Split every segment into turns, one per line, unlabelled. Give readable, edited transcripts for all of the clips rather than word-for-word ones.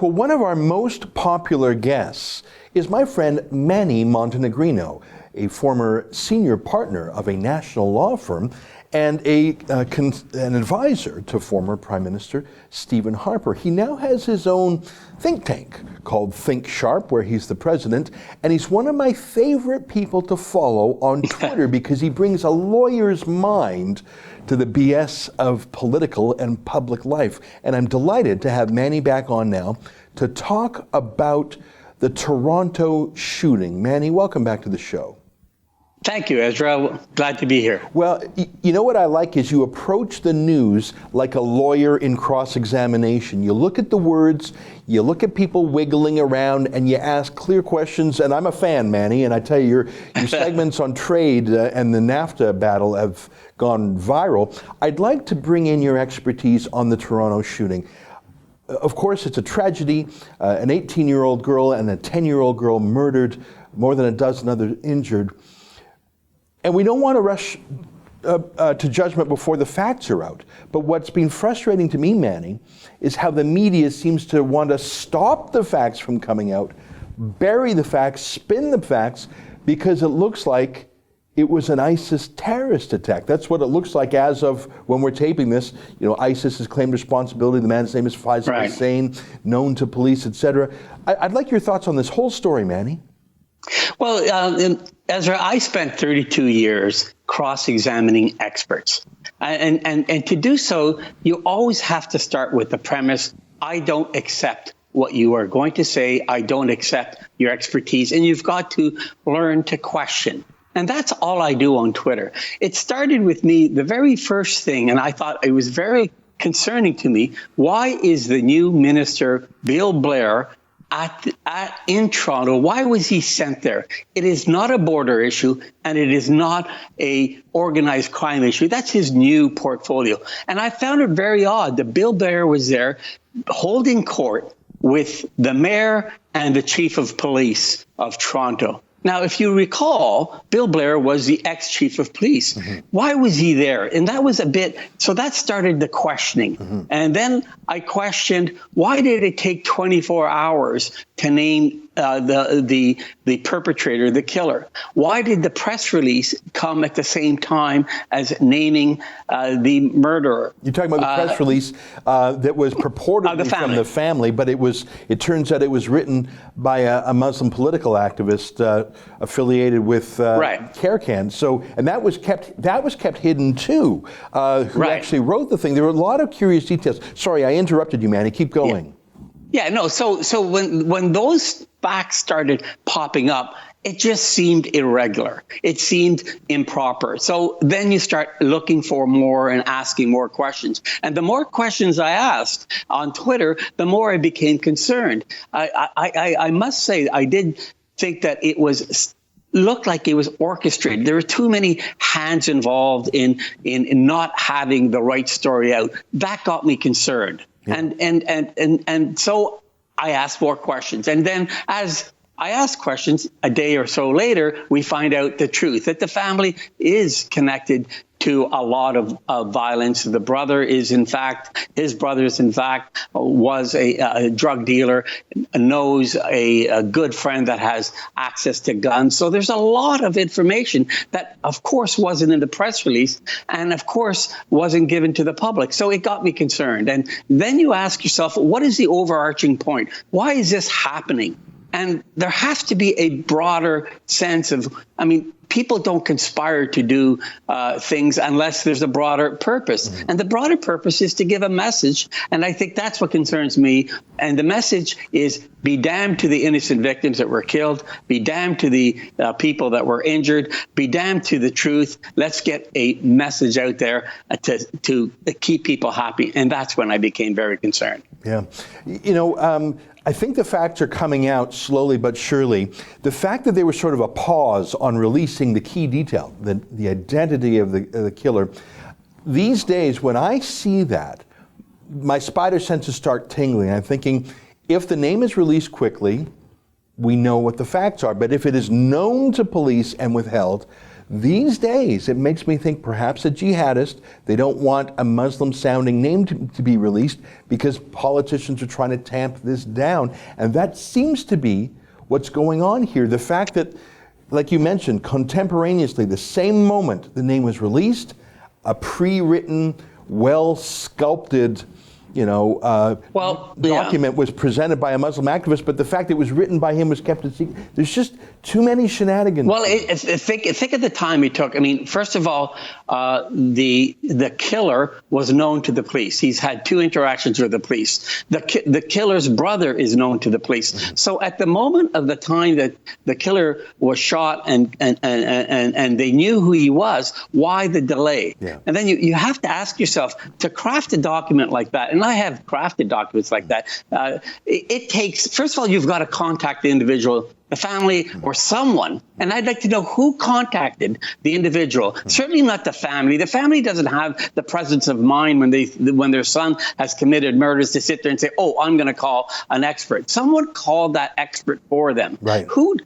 Well, one of our most popular guests is my friend Manny Montenegrino, a former senior partner of a national law firm and an advisor to former Prime Minister Stephen Harper. He now has his own think tank called Think Sharp, where he's the president, and he's one of my favorite people to follow on Twitter because he brings a lawyer's mind to the BS of political and public life. And I'm delighted to have Manny back on now to talk about the Toronto shooting. Manny, welcome back to the show.
Thank you, Ezra. Glad to be here.
Well, you know what I like is you approach the news like a lawyer in cross-examination. You look at the words, you look at people wiggling around, and you ask clear questions. And I'm a fan, Manny, and I tell you, your segments on trade and the NAFTA battle have gone viral. I'd like to bring in your expertise on the Toronto shooting. Of course, it's a tragedy. An 18-year-old girl and a 10-year-old girl murdered, more than a dozen others injured. And we don't want to rush to judgment before the facts are out. But what's been frustrating to me, Manny, is how the media seems to want to stop the facts from coming out, bury the facts, spin the facts, because it looks like it was an ISIS terrorist attack. That's what it looks like as of when we're taping this. You know, ISIS has claimed responsibility. The man's name is Faisal Hussain, known to police, etc. I'd like your thoughts on this whole story, Manny.
Well, Ezra, I spent 32 years cross-examining experts. And to do so, you always have to start with the premise, I don't accept what you are going to say. I don't accept your expertise. And you've got to learn to question. And that's all I do on Twitter. It started with me, the very first thing, and I thought it was very concerning to me. Why is the new minister, Bill Blair, in Toronto? Why was he sent there? It is not a border issue, and it is not a organized crime issue. That's his new portfolio. And I found it very odd that Bill Blair was there holding court with the mayor and the chief of police of Toronto. Now, if you recall, Bill Blair was the ex-chief of police. Mm-hmm. Why was he there? And that was so that started the questioning. Mm-hmm. And then I questioned, why did it take 24 hours to name the perpetrator, the killer? Why did the press release come at the same time as naming the murderer?
You're talking about the press release that was purportedly from the family, but it turns out it was written by a Muslim political activist affiliated with CareCan. So, and that was kept hidden too. Who actually wrote the thing? There were a lot of curious details. Sorry, I interrupted you, Manny. Keep going.
Yeah, no. So when those facts started popping up, it just seemed irregular. It seemed improper. So then you start looking for more and asking more questions. And the more questions I asked on Twitter, the more I became concerned. I must say, I did think that it looked like it was orchestrated. There were too many hands involved in not having the right story out. That got me concerned. Yeah. And so I asked more questions. And then as I asked questions, a day or so later, we find out the truth, that the family is connected to a lot of violence. His brother is in fact was a drug dealer, knows a good friend that has access to guns. So there's a lot of information that, of course, wasn't in the press release and, of course, wasn't given to the public. So it got me concerned. And then you ask yourself, what is the overarching point? Why is this happening? And there has to be a broader sense of, people don't conspire to do things unless there's a broader purpose. Mm-hmm. And the broader purpose is to give a message. And I think that's what concerns me. And the message is, be damned to the innocent victims that were killed. Be damned to the people that were injured. Be damned to the truth. Let's get a message out there to keep people happy. And that's when I became very concerned.
Yeah. I think the facts are coming out slowly but surely. The fact that there was sort of a pause on releasing the key detail, the identity of the killer, these days when I see that, my spider senses start tingling. I'm thinking, if the name is released quickly, we know what the facts are. But if it is known to police and withheld, These days, it makes me think perhaps a jihadist. They don't want a Muslim-sounding name to be released because politicians are trying to tamp this down. And that seems to be what's going on here. The fact that, like you mentioned, contemporaneously, the same moment the name was released, a pre-written, well-sculpted document was presented by a Muslim activist, but the fact it was written by him was kept a secret. There's just too many shenanigans.
Well, think of the time it took. I mean, first of all, the killer was known to the police. He's had 2 interactions with the police. The killer's brother is known to the police. Mm-hmm. So at the moment of the time that the killer was shot and they knew who he was, why the delay? Yeah. And then you have to ask yourself, to craft a document like that, and I have crafted documents like that, it takes, first of all, you've got to contact the individual, the family, or someone. And I'd like to know who contacted the individual. Certainly not the family. The family doesn't have the presence of mind when their son has committed murders to sit there and say, oh, I'm going to call an expert. Someone called that expert for them.
Right.
Who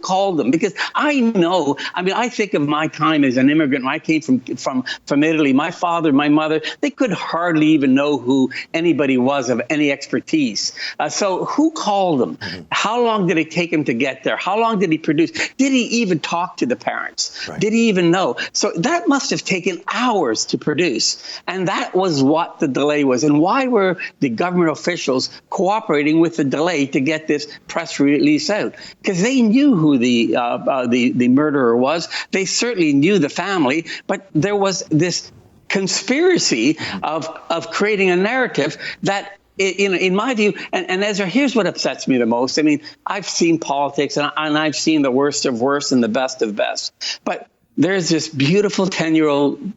called them? Because I know, I mean, I think of my time as an immigrant. When I came from Italy, my father, my mother, they could hardly even know who anybody was of any expertise. So who called them? Mm-hmm. How long did it take him to get there? How long did he produce? Did he even talk to the parents? Right. Did he even know? So that must have taken hours to produce. And that was what the delay was. And why were the government officials cooperating with the delay to get this press release out? Because they knew who the murderer was. They certainly knew the family, but there was this conspiracy of creating a narrative that, in my view, and Ezra, here's what upsets me the most. I mean, I've seen politics and I've seen the worst of worst and the best of best. But there's this beautiful 10-year-old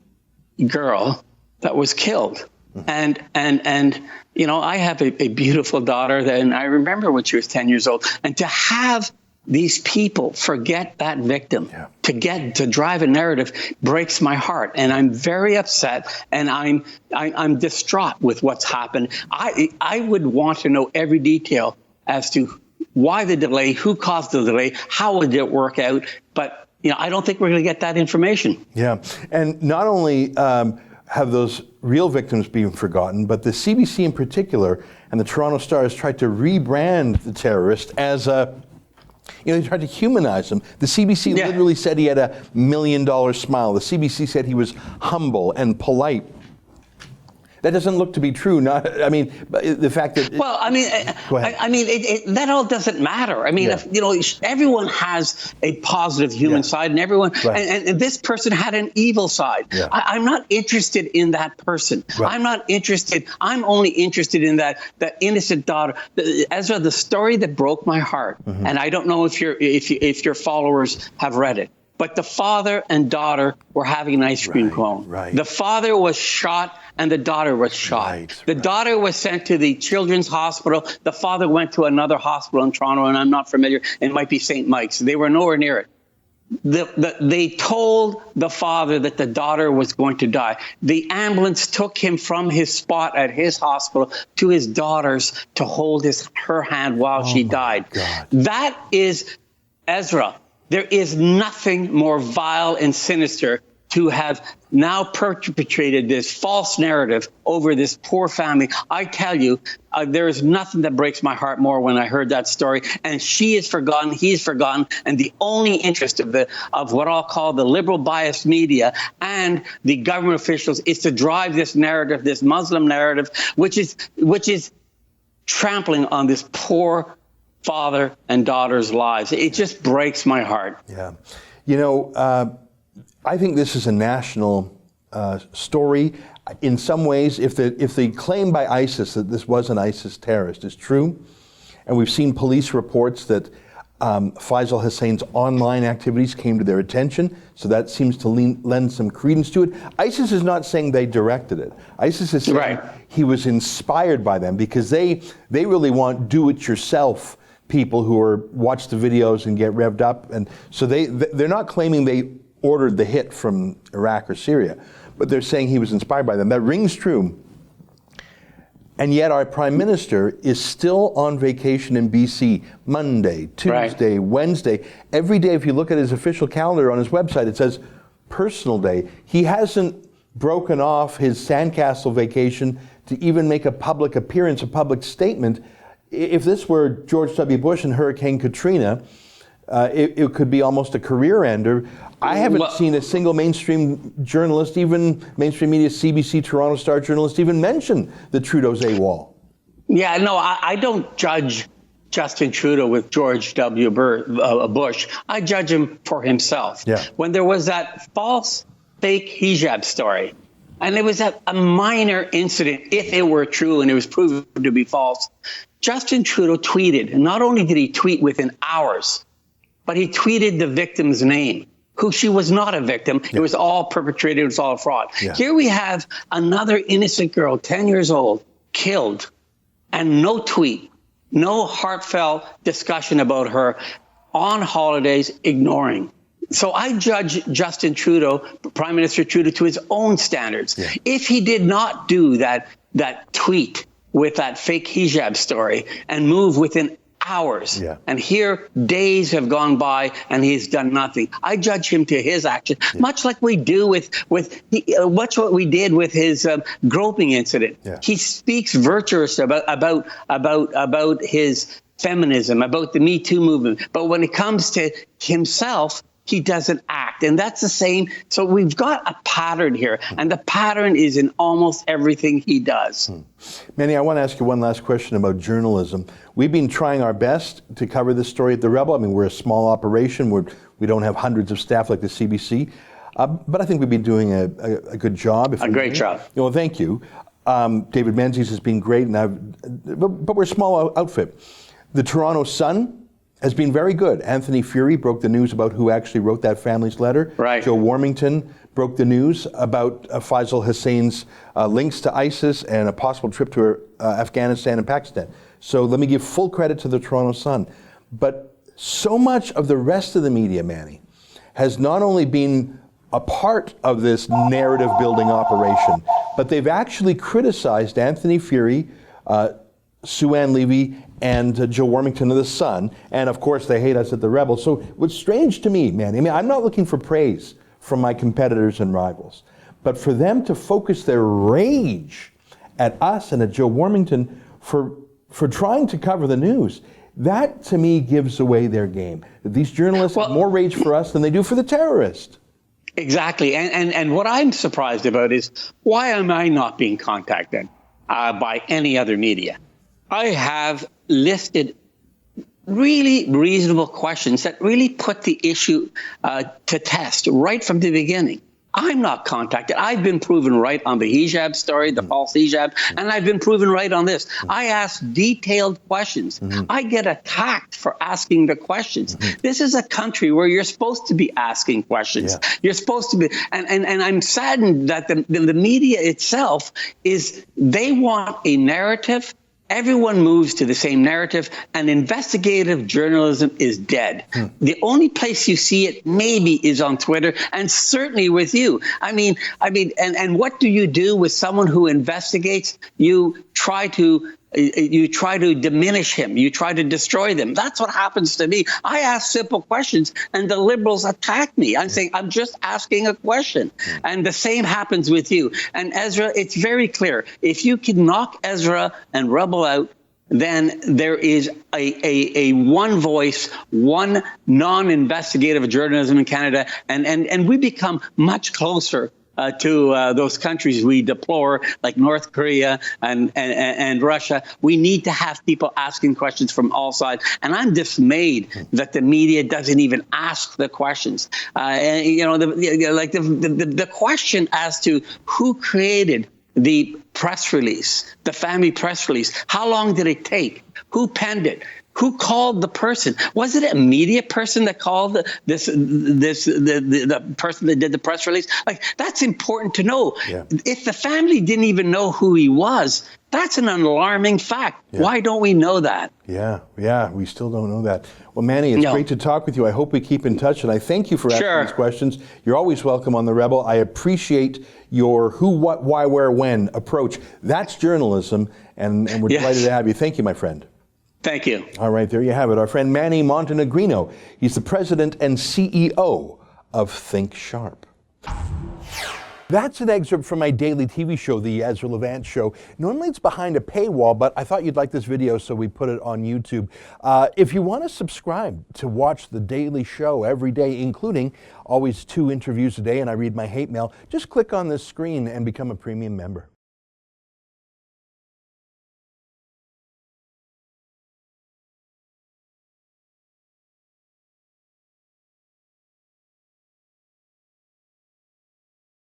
girl that was killed. And I have a beautiful daughter, and I remember when she was 10 years old. And to have these people forget that victim, to drive a narrative, breaks my heart, and I'm very upset, and I'm distraught with what's happened. I would want to know every detail as to why the delay, who caused the delay, how would it work out, but I don't think we're going to get that information.
Yeah, and not only have those real victims been forgotten, but the CBC in particular and the Toronto Star has tried to rebrand the terrorist as a they tried to humanize him. The CBC literally said he had $1 million smile. The CBC said he was humble and polite. That doesn't look to be true. The fact that.
Well, that all doesn't matter. I mean, everyone has a positive human side, and everyone, and this person had an evil side. Yeah. I'm not interested in that person. Right. I'm only interested in that innocent daughter. Ezra, the story that broke my heart, and I don't know if your followers have read it, but the father and daughter were having an ice cream cone. Right. The father was shot and the daughter was shot. The daughter was sent to the children's hospital. The father went to another hospital in Toronto, and I'm not familiar. It might be St. Mike's. They were nowhere near it. They told the father that the daughter was going to die. The ambulance took him from his spot at his hospital to his daughter's to hold her hand while she died. God. That is, Ezra, there is nothing more vile and sinister to have now perpetrated this false narrative over this poor family. I tell you, there is nothing that breaks my heart more when I heard that story. And she is forgotten, he is forgotten, and the only interest of what I'll call the liberal biased media and the government officials is to drive this narrative, this Muslim narrative, which is trampling on this poor father and daughter's lives. It just breaks my heart.
Yeah. I think this is a national story. In some ways, if the claim by ISIS that this was an ISIS terrorist is true, and we've seen police reports that Faisal Hussain's online activities came to their attention, so that seems to lend some credence to it. ISIS is not saying they directed it. ISIS is saying he was inspired by them because they really want do-it-yourself people who watch the videos and get revved up, and so they're not claiming they ordered the hit from Iraq or Syria, but they're saying he was inspired by them. That rings true. And yet our Prime Minister is still on vacation in BC Monday, Tuesday, Wednesday. Every day, if you look at his official calendar on his website, it says personal day. He hasn't broken off his sandcastle vacation to even make a public appearance, a public statement. If this were George W. Bush and Hurricane Katrina, it could be almost a career ender. I haven't seen a single mainstream journalist, even mainstream media, CBC, Toronto Star journalist, even mention that Trudeau's AWOL.
Yeah, no, I don't judge Justin Trudeau with George W. Bush. I judge him for himself.
Yeah.
When there was that false, fake hijab story, and it was a minor incident, if it were true and it was proven to be false, Justin Trudeau tweeted, and not only did he tweet within hours, but he tweeted the victim's name, who she was not a victim. Yeah. It was all perpetrated. It was all a fraud. Yeah. Here we have another innocent girl, 10 years old, killed, and no tweet, no heartfelt discussion about her, on holidays, ignoring. So I judge Justin Trudeau, Prime Minister Trudeau, to his own standards. Yeah. If he did not do that tweet with that fake hijab story and move within hours, and here days have gone by and he's done nothing, I judge him to his action, much like we do with what we did with his groping incident. He speaks virtuous about his feminism, about the Me Too movement, but when it comes to himself, he doesn't act. And that's the same. So we've got a pattern here, and the pattern is in almost everything he does.
Manny, I want to ask you one last question about journalism. We've been trying our best to cover this story at The Rebel. I mean, we're a small operation. We don't have hundreds of staff like the CBC. But I think we've been doing a good job.
A great job.
Well, thank you. David Menzies has been great, but we're a small outfit. The Toronto Sun has been very good. Anthony Fury broke the news about who actually wrote that family's letter.
Right.
Joe Warmington broke the news about Faisal Hussain's links to ISIS and a possible trip to Afghanistan and Pakistan. So let me give full credit to the Toronto Sun. But so much of the rest of the media, Manny, has not only been a part of this narrative building operation, but they've actually criticized Anthony Fury, Sue Ann Levy, and Joe Warmington of the Sun, and of course they hate us at The Rebel. So what's strange to me, man, I mean, I'm not looking for praise from my competitors and rivals, but for them to focus their rage at us and at Joe Warmington for trying to cover the news, that to me gives away their game. These journalists have more rage for us than they do for the terrorist.
Exactly, and what I'm surprised about is, why am I not being contacted by any other media? I have listed really reasonable questions that really put the issue to test right from the beginning. I'm not contacted. I've been proven right on the hijab story, the false hijab, and I've been proven right on this. I ask detailed questions. I get attacked for asking the questions. This is a country where you're supposed to be asking questions. You're supposed to be, and I'm saddened that the media itself they want a narrative. Everyone moves to the same narrative, and investigative journalism is dead. The only place you see it maybe is on Twitter, and certainly with you. I mean, and what do you do with someone who investigates? You try to diminish him. You try to destroy them. That's what happens to me. I ask simple questions and the liberals attack me. I'm saying, I'm just asking a question. And the same happens with you. And Ezra, it's very clear. If you can knock Ezra and Rebel out, then there is a one voice, one non-investigative journalism in Canada. And we become much closer to those countries we deplore, like North Korea and Russia. We need to have people asking questions from all sides. And I'm dismayed that the media doesn't even ask the questions. And you know, the question as to who created the press release, the family press release, how long did it take? Who penned it? Who called the person? Was it a media person that called the person that did the press release? Like, that's important to know.
Yeah.
If the family didn't even know who he was, that's an alarming fact.
Yeah.
Why don't we know that?
Yeah, we still don't know that. Well, Manny, it's great to talk with you. I hope we keep in touch, and I thank you for asking these questions. You're always welcome on The Rebel. I appreciate your who, what, why, where, when approach. That's journalism, and we're delighted to have you. Thank you, my friend.
Thank you.
All right, there you have it. Our friend Manny Montenegrino. He's the president and CEO of Think Sharp. That's an excerpt from my daily TV show, The Ezra Levant Show. Normally it's behind a paywall, but I thought you'd like this video, so we put it on YouTube. If you want to subscribe to watch the daily show every day, including always 2 interviews a day, and I read my hate mail, just click on this screen and become a premium member.